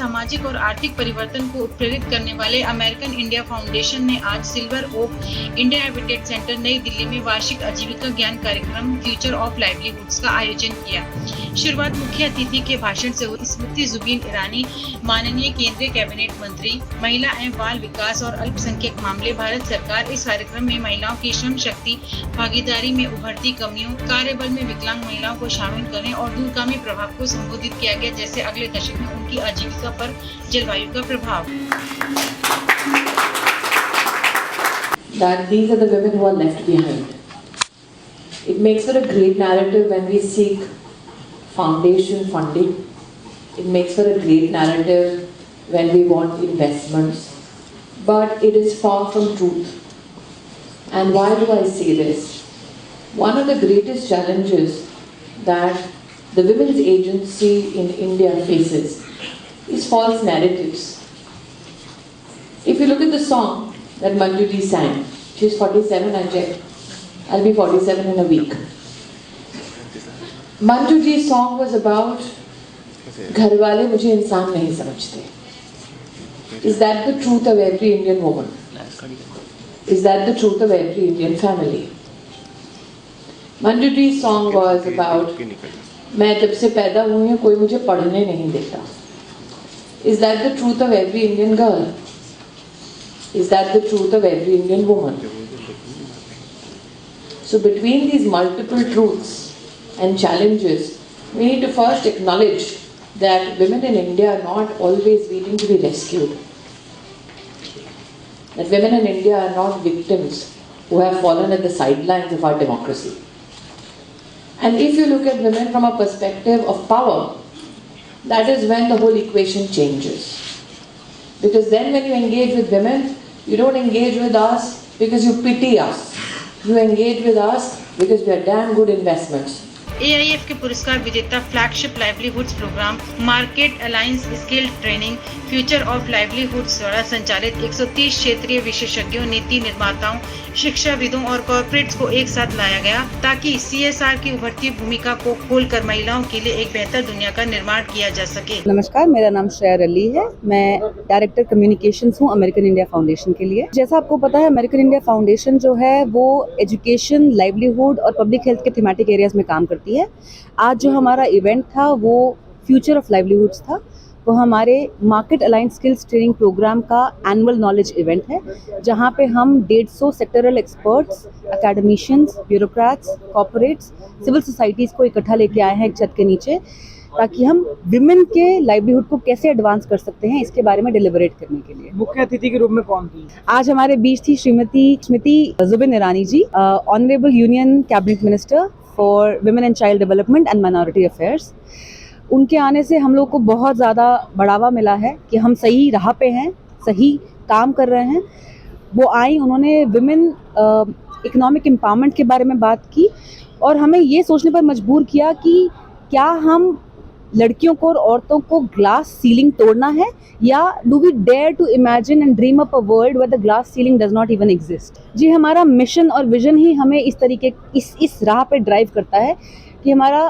सामाजिक और आर्थिक परिवर्तन को उत्प्रेरित करने वाले अमेरिकन इंडिया फाउंडेशन ने आज silver oak India habitat centre नई दिल्ली में वार्षिक आजीविका ज्ञान कार्यक्रम फ्यूचर ऑफ लाइवलीहुड्स का आयोजन किया। शुरुआत मुख्य अतिथि के भाषण से हुई। स्मृति जुबिन ईरानी, माननीय केंद्रीय कैबिनेट मंत्री, महिला एवं बाल विकास और अल्पसंख्यक मामले, भारत सरकार इस कार्यक्रम में महिलाओं की श्रम शक्ति भागीदारी में उभरती कमियों, कार्यबल में विकलांग महिलाओं को शामिल करने और दूरगामी प्रभाव को संबोधित किया गया, जैसे अगले दशक में उनकी आजीविका पर जलवायु का प्रभाव। That these are the women who are left behind. It makes for a great narrative when we seek foundation funding. It makes for a great narrative when we want investments. But it is far from truth. And why do I say this? One of the greatest challenges that the women's agency in India faces is false narratives. If you look at the song that Manju Ji sang, she's 47, I checked. I'll be 47 in a week. Manju Ji's song was about घर वाले मुझे इंसान नहीं समझते. Is that the truth of every Indian woman? Is that the truth of every Indian family? Manju Ji's song was about मैं जब से पैदा हुई हूँ कोई मुझे पढ़ने नहीं देता. Is that the truth of every Indian girl? Is that the truth of every Indian woman? So between these multiple truths and challenges, we need to first acknowledge that women in India are not always waiting to be rescued. That women in India are not victims who have fallen at the sidelines of our democracy. And if you look at women from a perspective of power, that is when the whole equation changes. Because then when you engage with women, you don't engage with us because you pity us. You engage with us because we are damn good investments. AIF के पुरस्कार विजेता flagship livelihoods programme, market alliance skill training, future of livelihoods द्वारा संचालित 130 क्षेत्रीय विशेषज्ञों, नीति निर्माताओं, शिक्षाविदों और कॉर्पोरेट्स को एक साथ लाया गया ताकि CSR की उभरती भूमिका को खोलकर महिलाओं के लिए एक बेहतर दुनिया का निर्माण किया जा सके। नमस्कार, मेरा नाम श्रेया अली है। मैं डायरेक्टर कम्युनिकेशंस हूँ अमेरिकन इंडिया फाउंडेशन के लिए। जैसा आपको पता है, अमेरिकन इंडिया फाउंडेशन जो है वो एजुकेशन, लाइवलीहुड और पब्लिक हेल्थ के थीमेटिक एरियाज में काम करती है। आज जो हमारा इवेंट था वो फ्यूचर ऑफ लाइवलीहुड्स था। वो हमारे market alliance skills training programme का एनुअल नॉलेज इवेंट है, जहां पे हम 150 sectoral experts, academicians, bureaucrats, corporates, civil societies को इकट्ठा लेके आए हैं एक छत के नीचे, ताकि हम विमेन के लाइवलीहुड को कैसे एडवांस कर सकते हैं इसके बारे में डिलिबरेट करने के लिए। मुख्य अतिथि के रूप में कौन थी? आज हमारे बीच थी Shrimati Smriti Zubin Irani ji, honourable union cabinet minister for women and child development and minority affairs. उनके आने से हम लोग को बहुत ज़्यादा बढ़ावा मिला है कि हम सही राह पे हैं, सही काम कर रहे हैं। वो आई, उन्होंने विमेन इकोनॉमिक एम्पावरमेंट के बारे में बात की और हमें ये सोचने पर मजबूर किया कि क्या हम लड़कियों को और औरतों को ग्लास सीलिंग तोड़ना है, या do we dare to imagine and dream up a world where the glass ceiling does not even exist. जी, हमारा मिशन और विजन ही हमें इस तरीके इस राह पे ड्राइव करता है कि हमारा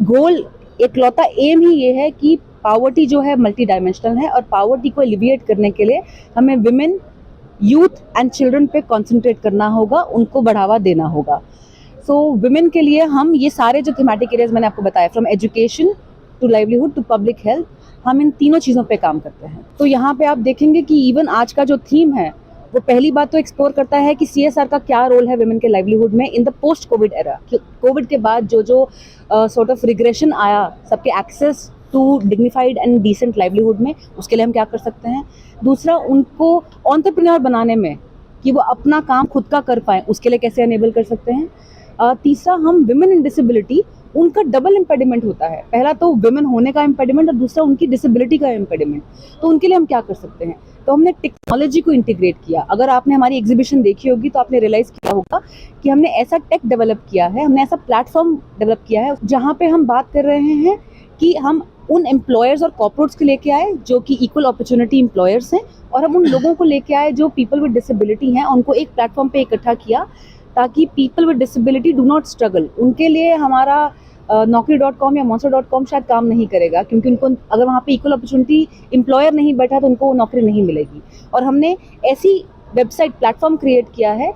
गोल, एकलौता एम ही ये है कि पावर्टी जो है मल्टी डायमेंशनल है और पावर्टी को एलिविएट करने के लिए हमें विमेन, यूथ एंड चिल्ड्रन पे कॉन्सेंट्रेट करना होगा, उनको बढ़ावा देना होगा। सो विमेन के लिए हम ये सारे जो थीमेटिक एरियाज मैंने आपको बताया, from education to livelihood to public health, हम इन तीनों चीज़ों पे काम करते हैं। तो यहाँ पे आप देखेंगे कि इवन आज का जो थीम है वो पहली बात तो एक्सप्लोर करता है कि CSR का क्या रोल है विमेन के लाइवलीहुड में in the post covid era. Covid के बाद जो सॉर्ट ऑफ रिग्रेशन आया सबके access to dignified and decent livelihood में, उसके लिए हम क्या कर सकते हैं। दूसरा, उनको एंटरप्रेन्योर बनाने में कि वो अपना काम खुद का कर पाएँ, उसके लिए कैसे अनेबल कर सकते हैं। तीसरा, हम विमेन इन डिसेबिलिटी, उनका डबल इम्पेडिमेंट होता है, पहला तो विमेन होने का इम्पेडिमेंट और दूसरा उनकी डिसेबिलिटी का इम्पेडिमेंट। तो उनके लिए हम क्या कर सकते हैं, तो हमने टेक्नोलॉजी को इंटीग्रेट किया। अगर आपने हमारी एग्जीबिशन देखी होगी तो आपने रियलाइज़ किया होगा कि हमने ऐसा टेक डेवलप किया है, हमने ऐसा प्लेटफॉर्म डेवलप किया है जहाँ पे हम बात कर रहे हैं कि हम उन एम्प्लॉयर्स और कॉर्पोरेट्स को लेके आए जो कि इक्वल अपॉर्चुनिटी एम्प्लॉयर्स हैं, और हम उन लोगों को लेके आए जो पीपल विद डिसेबिलिटी हैं, उनको एक प्लेटफॉर्म पे इकट्ठा किया ताकि people with disability do not struggle. उनके लिए हमारा naukri.com या monster.com शायद काम नहीं करेगा, क्योंकि उनको अगर वहाँ पे इक्वल अपॉर्चुनिटी एम्प्लॉयर नहीं बैठा तो उनको नौकरी नहीं मिलेगी। और हमने ऐसी वेबसाइट प्लेटफॉर्म क्रिएट किया है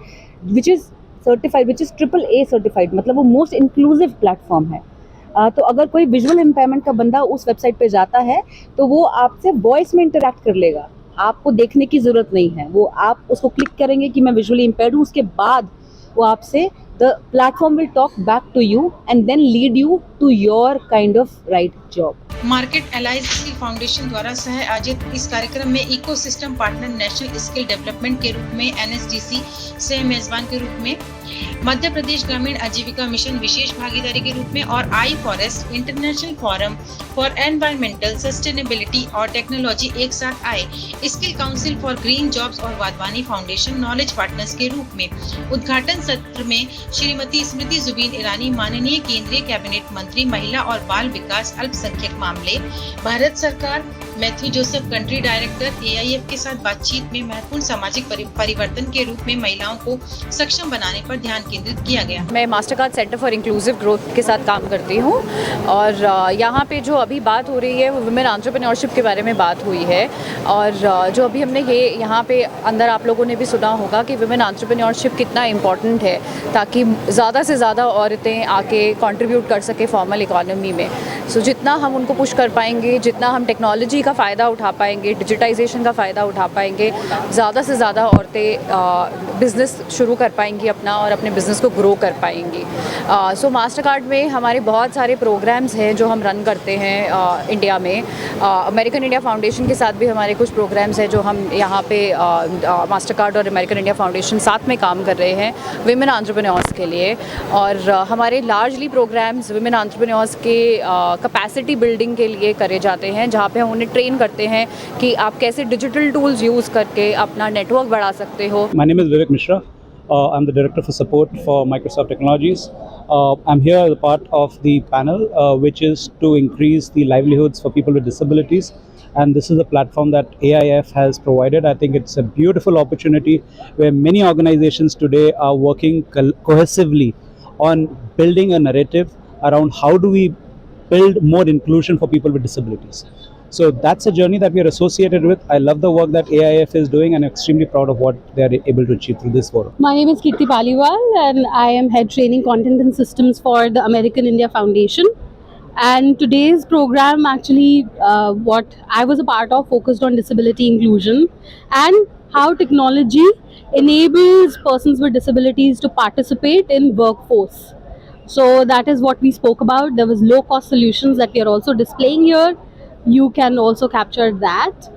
which is certified, which is AAA certified, मतलब वो मोस्ट इंक्लूसिव प्लेटफॉर्म है। तो अगर कोई विजुअल इम्पेयरमेंट का बंदा उस वेबसाइट पे जाता है तो वो आपसे वॉइस में इंटरेक्ट कर लेगा, आपको देखने की ज़रूरत नहीं है। वो आप उसको क्लिक करेंगे कि मैं विजुअली इम्पेयर्ड हूँ, उसके बाद वो आपसे the platform will talk back to you and then lead you to your kind of right job. Market alliance skill foundation द्वारा सह आयोजित इस कार्यक्रम में ecosystem partner national skill development के रूप में NSDC से मेजबान के रूप में, मध्य प्रदेश ग्रामीण आजीविका मिशन विशेष भागीदारी के रूप में और I forest international forum for environmental sustainability और टेक्नोलॉजी एक साथ आए, skill council for green jobs और वाधवानी फाउंडेशन नॉलेज पार्टनर्स के रूप में। उद्घाटन सत्र में श्रीमती स्मृति जुबीन ईरानी, माननीय केंद्रीय कैबिनेट मंत्री महिला और बाल विकास अल्पसंख्यक मामले, भारत सरकार, Matthew Joseph country director, AIF के साथ बातचीत में महत्वपूर्ण सामाजिक परिवर्तन के रूप में महिलाओं को सक्षम बनाने पर ध्यान केंद्रित किया गया। मैं Mastercard centre for inclusive growth के साथ काम करती हूँ और यहाँ पे जो अभी बात हो रही है वो वुमेन एंटरप्रेन्योरशिप के बारे में बात हुई है। और जो अभी हमने ये यहाँ पे अंदर आप लोगों ने भी सुना होगा कि वुमेन एंटरप्रेन्योरशिप कितना इम्पॉर्टेंट है, ताकि ज़्यादा से ज़्यादा औरतें आके कंट्रीब्यूट कर सके फॉर्मल इकोनॉमी में। सो जितना हम उनको पुश कर पाएंगे, जितना हम टेक्नोलॉजी का फ़ायदा उठा पाएंगे, डिजिटाइजेशन का फ़ायदा उठा पाएंगे, ज़्यादा से ज़्यादा औरतें बिज़नेस शुरू कर पाएंगी अपना और अपने बिज़नेस को ग्रो कर पाएंगी। सो मास्टरकार्ड में हमारे बहुत सारे प्रोग्राम्स हैं जो हम रन करते हैं इंडिया में। अमेरिकन इंडिया फाउंडेशन के साथ भी हमारे कुछ प्रोग्राम्स हैं जो हम यहाँ पे मास्टरकार्ड और अमेरिकन इंडिया फाउंडेशन साथ में काम कर रहे हैं विमेन एंटरप्रेन्योर्स के लिए। और हमारे लार्जली प्रोग्राम्स विमेन एंटरप्रेन्योर्स के कैपेसिटी बिल्डिंग के लिए करे जाते हैं, जहाँ पे हम उन्हें ट्रेन करते हैं कि आप कैसे डिजिटल टूल्स यूज़ करके अपना नेटवर्क बढ़ा सकते हो। My name is Vivek Mishra. I'm the Director for Support for Microsoft Technologies. I'm here as a part of the panel, which is to increase the livelihoods for people with disabilities. And this is a platform that AIF has provided. I think it's a beautiful opportunity where many organizations today are working cohesively on building a narrative around how do we build more inclusion for people with disabilities. So that's a journey that we are associated with. I love the work that AIF is doing and I'm extremely proud of what they are able to achieve through this forum. My name is Kirti Paliwal and I am Head Training Content and Systems for the American India Foundation. And today's program actually, what I was a part of, focused on disability inclusion and how technology enables persons with disabilities to participate in workforce. So that is what we spoke about. There was low-cost solutions that we are also displaying here. You can also capture that,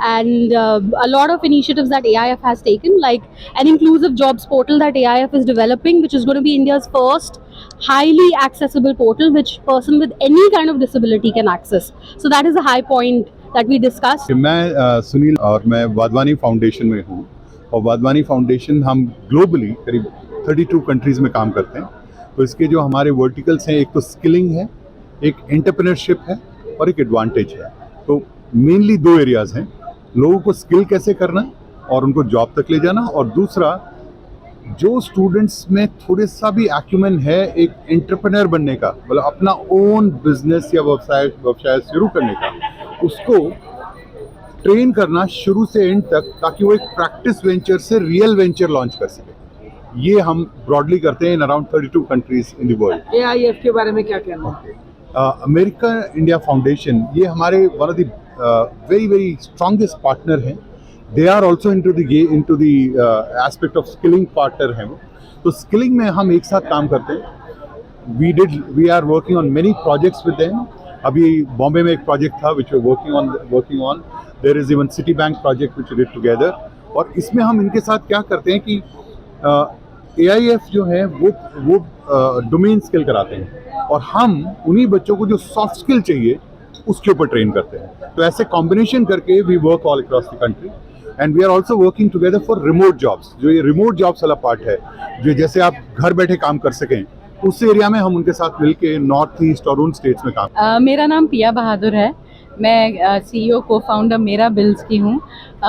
and a lot of initiatives that AIF has taken, like an inclusive jobs portal that AIF is developing, which is going to be India's first highly accessible portal which person with any kind of disability can access. So that is a high point that we discussed. मैं सुनील और मैं Wadhwani foundation में हूँ और Wadhwani foundation हम globally करीब 32 countries में काम करते हैं। तो इसके जो हमारे वर्टिकल्स हैं, एक तो स्किलिंग है, एक एंटरप्रेन्योरशिप है और एक एडवांटेज है। तो मेनली दो एरियाज हैं, लोगों को स्किल कैसे करना और उनको जॉब तक ले जाना, और दूसरा जो स्टूडेंट्स में थोड़े सा भी एक्यूमेन है एक एंटरप्रेन्योर बनने का, मतलब अपना ओन बिजनेस या व्यवसाय शुरू करने का, उसको ट्रेन करना शुरू से एंड तक, ताकि वो एक प्रैक्टिस वेंचर से रियल वेंचर लॉन्च कर सके। ये हम ब्रॉडली करते हैं in around 32 countries in the world. AIF के बारे में क्या कहना है? अमेरिकन इंडिया फाउंडेशन ये हमारे one of the very strongest partner हैं। They are also into the aspect of skilling partner हैं वो। तो स्किलिंग में हम एक साथ काम करते हैं। We are working on many projects with them. अभी बॉम्बे में एक प्रोजेक्ट था which we working on. There is even Citi bank project which we did together. और इसमें हम इनके साथ क्या करते हैं कि AIF जो है वो डोमेन स्किल कराते हैं और हम उन्हीं बच्चों को जो सॉफ्ट स्किल चाहिए उसके ऊपर ट्रेन करते हैं। तो ऐसे कॉम्बिनेशन करके we work all across the country and we are also working together for remote jobs. जो ये रिमोट जॉब्स वाला पार्ट है, जो जैसे आप घर बैठे काम कर सकें, उस एरिया में हम उनके साथ मिलके नॉर्थ ईस्ट और उन स्टेट्स में काम। मेरा नाम पिया बहादुर है। मैं CEO को फाउंडर मेरा बिल्स की हूँ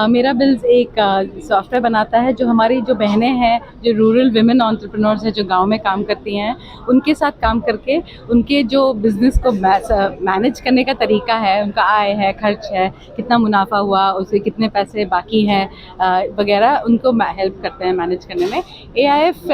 मेरा बिल्स एक सॉफ्टवेयर बनाता है जो हमारी जो बहनें हैं, जो रूरल विमेन एंटरप्रेन्योर्स हैं, जो गांव में काम करती हैं, उनके साथ काम करके उनके जो बिज़नेस को मैनेज करने का तरीका है, उनका आय है, खर्च है, कितना मुनाफा हुआ, उसे कितने पैसे बाकी हैं वगैरह, उनको हेल्प करते हैं मैनेज करने में। AIF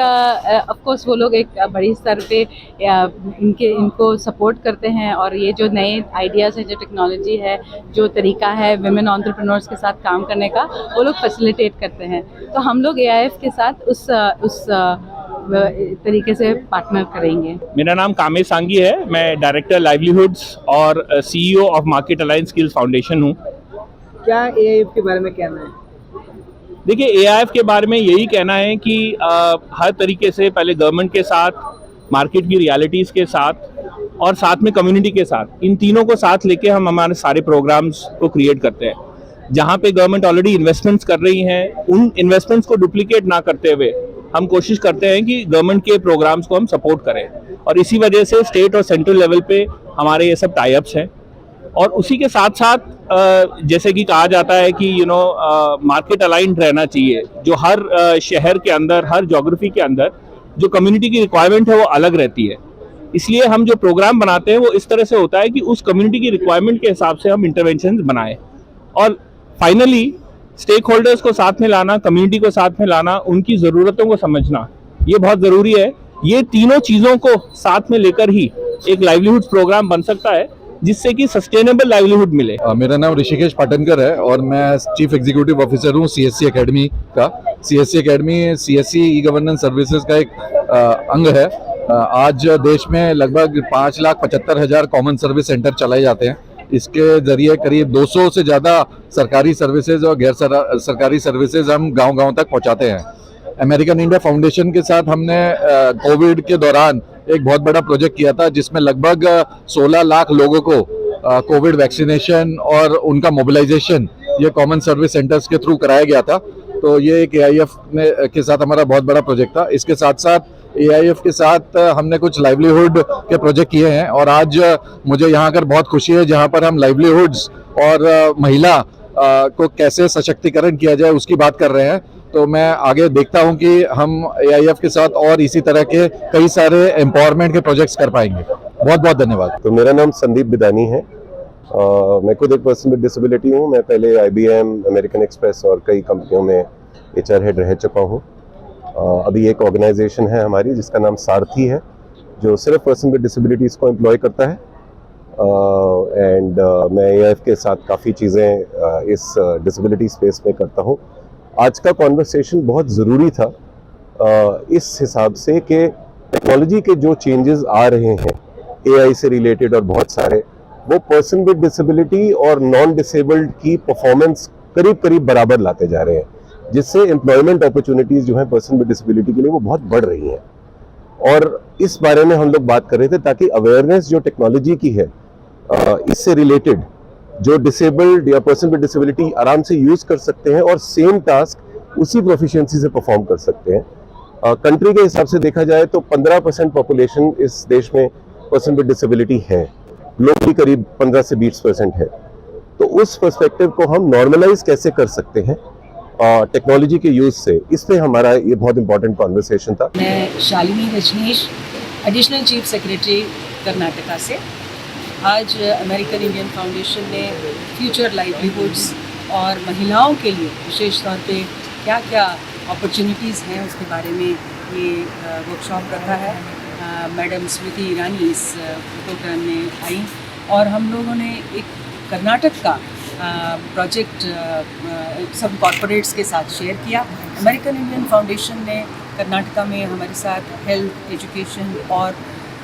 ऑफ कोर्स वो लोग एक बड़ी स्तर पे इनको सपोर्ट करते हैं, और ये जो नए आइडियाज़ हैं, जो टेक्नोलॉजी है, जो तरीका है विमेन एंटरप्रेन्योर्स के साथ काम करने का, वो लोग फैसिलिटेट करते हैं। तो हम लोग AIF के साथ उस तरीके से पार्टनर करेंगे। मेरा नाम कामेश सांगी है, मैं डायरेक्टर लाइवलीहुड्स और CEO of market alliance skills foundation हूँ। क्या AIF के बारे में कहना है? देखिए, AIF के बारे में यही कहना है कि हर तरीके से पहले गवर्नमेंट के साथ, मार्केट की रियलिटीज़ के साथ और साथ में कम्युनिटी के साथ, इन तीनों को साथ लेके हम हमारे सारे प्रोग्राम्स को क्रिएट करते हैं। जहाँ पे गवर्नमेंट ऑलरेडी इन्वेस्टमेंट्स कर रही हैं, उन इन्वेस्टमेंट्स को डुप्लीकेट ना करते हुए हम कोशिश करते हैं कि गवर्नमेंट के प्रोग्राम्स को हम सपोर्ट करें, और इसी वजह से स्टेट और सेंट्रल लेवल पे हमारे ये सब टाई अप्स हैं। और उसी के साथ साथ जैसे कि कहा जाता है कि मार्केट अलाइंड रहना चाहिए, जो हर शहर के अंदर, हर ज्योग्राफी के अंदर जो कम्युनिटी की रिक्वायरमेंट है वो अलग रहती है। इसलिए हम जो प्रोग्राम बनाते हैं वो इस तरह से होता है कि उस कम्युनिटी की रिक्वायरमेंट के हिसाब से हम इंटरवेंशन बनाएं, और फाइनली स्टेक होल्डर्स को साथ में लाना, कम्युनिटी को साथ में लाना, उनकी ज़रूरतों को समझना, ये बहुत ज़रूरी है। ये तीनों चीज़ों को साथ में लेकर ही एक लाइवलीहुड प्रोग्राम बन सकता है, जिससे कि सस्टेनेबल लाइवलीहुड मिले। मेरा नाम ऋषिकेश पाटनकर है और मैं चीफ एग्जीक्यूटिव ऑफिसर हूँ CSC एकेडमी का। CSC academy CSC e governance services का एक अंग है। आज देश में लगभग 5,75,000 कॉमन सर्विस सेंटर चलाए जाते हैं। इसके जरिए करीब 200 से ज़्यादा सरकारी सर्विसेज और गैर सरकारी सर्विसेज हम गांव-गांव तक पहुंचाते हैं। अमेरिकन इंडिया फाउंडेशन के साथ हमने कोविड के दौरान एक बहुत बड़ा प्रोजेक्ट किया था, जिसमें लगभग 16 लाख लोगों को कोविड वैक्सीनेशन और उनका मोबिलाइजेशन ये कॉमन सर्विस सेंटर्स के थ्रू कराया गया था। तो ये एक AIF के साथ हमारा बहुत बड़ा प्रोजेक्ट था। इसके साथ साथ AIF के साथ हमने कुछ लाइवलीहुड के प्रोजेक्ट किए हैं, और आज मुझे यहाँ आकर बहुत खुशी है, जहाँ पर हम लाइवलीहुड्स और महिला को कैसे सशक्तिकरण किया जाए उसकी बात कर रहे हैं। तो मैं आगे देखता हूं कि हम AIF के साथ और इसी तरह के कई सारे एम्पावरमेंट के प्रोजेक्ट्स कर पाएंगे। बहुत बहुत धन्यवाद। तो मेरा नाम संदीप बिदानी है। मैं खुद एक पर्सन विद डिसेबिलिटी हूं। मैं पहले IBM, अमेरिकन एक्सप्रेस और कई कंपनियों में HR हेड रह चुका हूं। अभी एक ऑर्गेनाइजेशन है हमारी जिसका नाम सारथी है, जो सिर्फ पर्सन विद डिसेबिलिटीज़ को एम्प्लॉय करता है। एंड मैं AIF के साथ काफ़ी चीज़ें इस डिसेबिलिटी स्पेस में करता हूँ। आज का कॉन्वर्सेशन बहुत ज़रूरी था इस हिसाब से कि टेक्नोलॉजी के जो चेंजेस आ रहे हैं AI से रिलेटेड और बहुत सारे, वो पर्सन विद डिसेबिलिटी और नॉन डिसेबल्ड की परफॉर्मेंस करीब करीब बराबर लाते जा रहे हैं, जिससे एम्प्लॉयमेंट अपॉर्चुनिटीज़ जो हैं पर्सन विद डिसेबिलिटी के लिए वो बहुत बढ़ रही हैं। और इस बारे में हम लोग बात कर रहे थे ताकि अवेयरनेस जो टेक्नोलॉजी की है इससे रिलेटेड जो डिसेबल्ड या पर्सन विद डिसेबिलिटी आराम से यूज़ कर सकते हैं और सेम टास्क उसी प्रोफिशिएंसी से परफॉर्म कर सकते हैं। कंट्री के हिसाब से देखा जाए तो 15% पॉपुलेशन इस देश में पर्सन विद डिसेबिलिटी है, ग्लोबली करीब 15 से 20% है। तो उस पर्सपेक्टिव को हम नॉर्मलाइज कैसे कर सकते हैं टेक्नोलॉजी के यूज़ से, इस पे हमारा ये बहुत इंपॉर्टेंट कॉन्वर्सेशन था। मैं Shalini Rajneesh, additional chief secretary Karnataka से। आज अमेरिकन इंडियन फाउंडेशन ने फ्यूचर लाइवलीहुड्स और महिलाओं के लिए विशेष तौर पे क्या क्या अपॉर्चुनिटीज़ हैं उसके बारे में ये वर्कशॉप रखा है। मैडम स्मृति ईरानी इस प्रोग्राम में आई और हम लोगों ने एक कर्नाटक का प्रोजेक्ट सब कॉरपोरेट्स के साथ शेयर किया। अमेरिकन इंडियन फाउंडेशन ने कर्नाटका में हमारे साथ हेल्थ, एजुकेशन और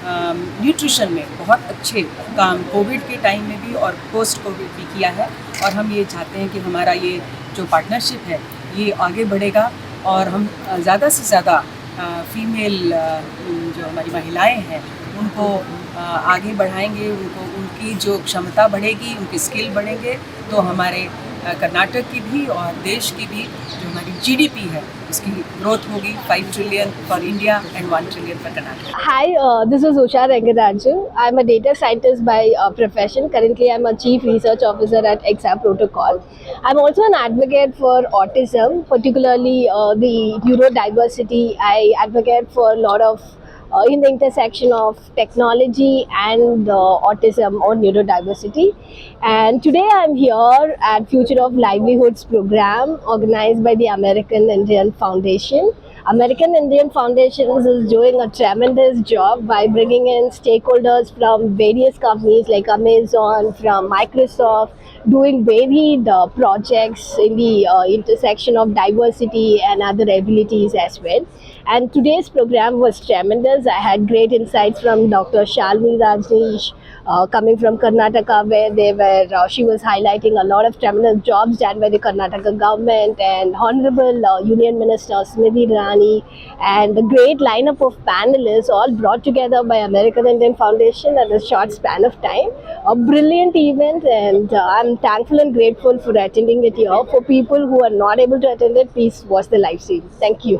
न्यूट्रिशन में बहुत अच्छे काम कोविड के टाइम में भी और पोस्ट कोविड भी किया है। और हम ये चाहते हैं कि हमारा ये जो पार्टनरशिप है ये आगे बढ़ेगा और हम ज़्यादा से ज़्यादा फीमेल जो हमारी महिलाएं हैं उनको आगे बढ़ाएंगे, उनको उनकी जो क्षमता बढ़ेगी, उनके स्किल बढ़ेंगे तो हमारे कर्नाटक की भी और देश की भी जो हमारी GDP है उसकी ग्रोथ होगी 5 trillion for India and 1 trillion for Karnataka. Hi, this is Usha Rangaraju. I'm a data scientist by profession. Currently, I'm a chief research officer at XR Protocol. I'm also an advocate for autism, particularly the neurodiversity. I advocate for a lot of in the intersection of technology and autism or neurodiversity. And today I'm here at Future of Livelihoods program organized by the American Indian Foundation. American Indian Foundation is doing a tremendous job by bringing in stakeholders from various companies like Amazon, from Microsoft, doing varied projects in the intersection of diversity and other abilities as well. And today's program was tremendous. I had great insights from Dr. Shalini Rajneesh, coming from Karnataka, where she was highlighting a lot of tremendous jobs done by the Karnataka government, and Honorable Union Minister Smriti Irani, and a great lineup of panelists all brought together by American Indian Foundation in a short span of time. A brilliant event, and I'm thankful and grateful for attending it here. For people who are not able to attend it, please watch the live stream. Thank you.